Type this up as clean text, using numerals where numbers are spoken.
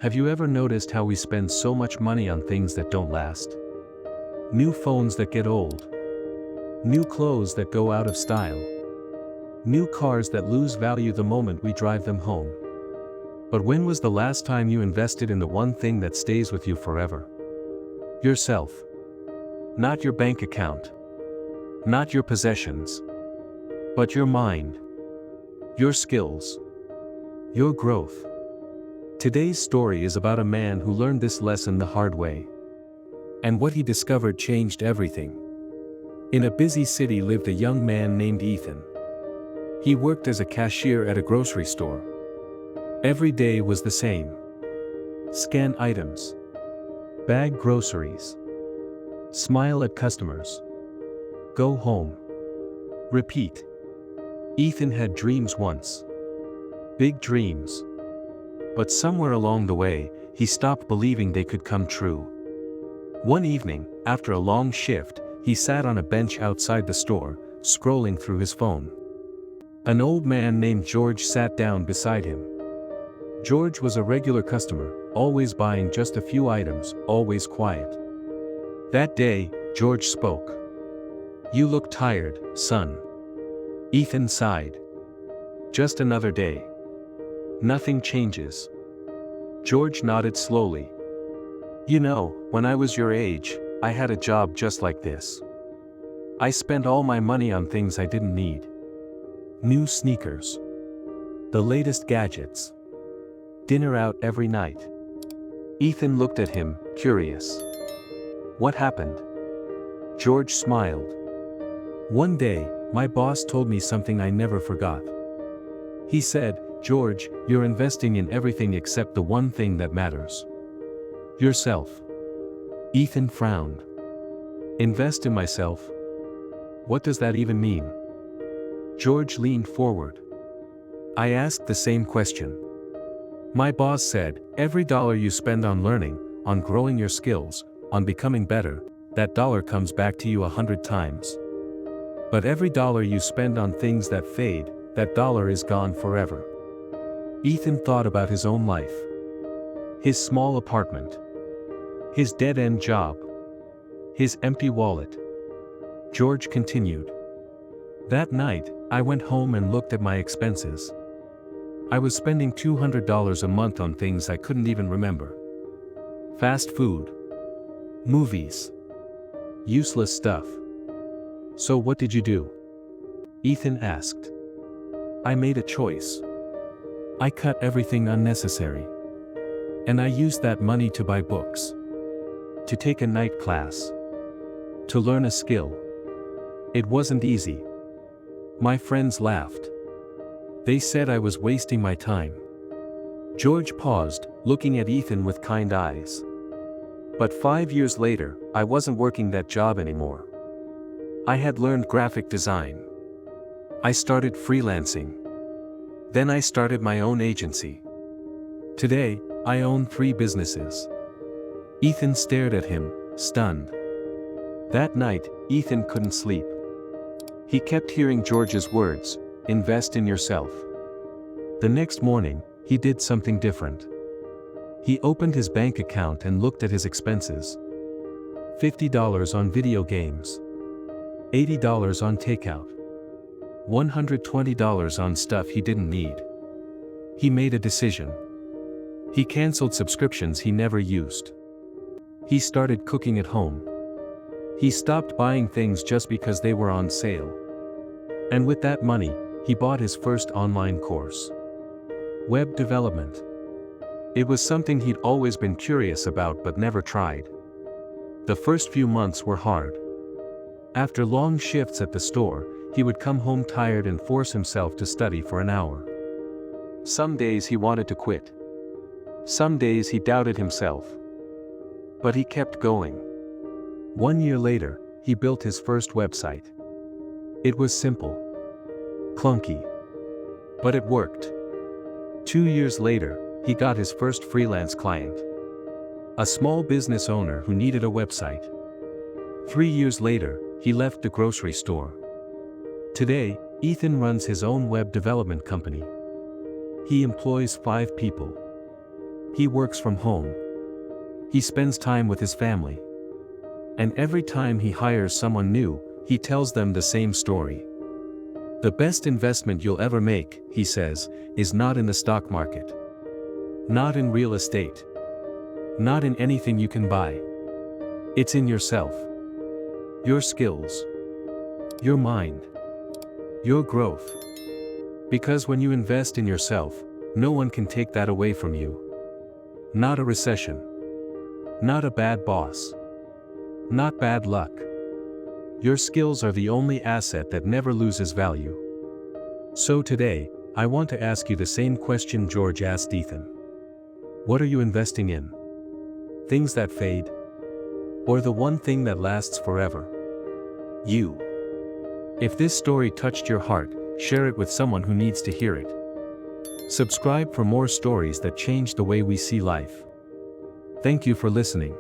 Have you ever noticed how we spend so much money on things that don't last? New phones that get old. New clothes that go out of style. New cars that lose value the moment we drive them home. But when was the last time you invested in the one thing that stays with you forever? Yourself. Not your bank account. Not your possessions. But your mind. Your skills. Your growth. Today's story is about a man who learned this lesson the hard way. And what he discovered changed everything. In a busy city lived a young man named Ethan. He worked as a cashier at a grocery store. Every day was the same. Scan items. Bag groceries. Smile at customers. Go home. Repeat. Ethan had dreams once. Big dreams. But somewhere along the way, he stopped believing they could come true. One evening, after a long shift, he sat on a bench outside the store, scrolling through his phone. An old man named George sat down beside him. George was a regular customer, always buying just a few items, always quiet. That day, George spoke. "You look tired, son." Ethan sighed. "Just another day. Nothing changes." George nodded slowly. "You know, when I was your age, I had a job just like this. I spent all my money on things I didn't need. New sneakers. The latest gadgets. Dinner out every night." Ethan looked at him, curious. "What happened?" George smiled. "One day, my boss told me something I never forgot. He said, 'George, you're investing in everything except the one thing that matters. Yourself.'" Ethan frowned. "Invest in myself? What does that even mean?" George leaned forward. "I asked the same question. My boss said, every dollar you spend on learning, on growing your skills, on becoming better, that dollar comes back to you 100 times. But every dollar you spend on things that fade, that dollar is gone forever." Ethan thought about his own life. His small apartment. His dead-end job. His empty wallet. George continued. "That night, I went home and looked at my expenses. I was spending $200 a month on things I couldn't even remember. Fast food. Movies. Useless stuff." "So what did you do?" Ethan asked. "I made a choice. I cut everything unnecessary. And I used that money to buy books. To take a night class. To learn a skill. It wasn't easy. My friends laughed. They said I was wasting my time." George paused, looking at Ethan with kind eyes. "But 5 years later, I wasn't working that job anymore. I had learned graphic design. I started freelancing. Then I started my own agency. Today, I own 3 businesses." Ethan stared at him, stunned. That night, Ethan couldn't sleep. He kept hearing George's words, "Invest in yourself." The next morning, he did something different. He opened his bank account and looked at his expenses. $50 on video games. $80 on takeout. $120 on stuff he didn't need. He made a decision. He canceled subscriptions he never used. He started cooking at home. He stopped buying things just because they were on sale. And with that money, he bought his first online course. Web development. It was something he'd always been curious about but never tried. The first few months were hard. After long shifts at the store, he would come home tired and force himself to study for an hour. Some days he wanted to quit. Some days he doubted himself. But he kept going. 1 year later, he built his first website. It was simple. Clunky. But it worked. 2 years later, he got his first freelance client. A small business owner who needed a website. 3 years later, he left the grocery store. Today, Ethan runs his own web development company. He employs 5 people. He works from home. He spends time with his family. And every time he hires someone new, he tells them the same story. The best investment you'll ever make, he says, is not in the stock market. Not in real estate. Not in anything you can buy. It's in yourself. Your skills. Your mind. Your growth. Because when you invest in yourself, no one can take that away from you. Not a recession. Not a bad boss. Not bad luck. Your skills are the only asset that never loses value. So today, I want to ask you the same question George asked Ethan. What are you investing in? Things that fade? Or the one thing that lasts forever? You. If this story touched your heart, share it with someone who needs to hear it. Subscribe for more stories that change the way we see life. Thank you for listening.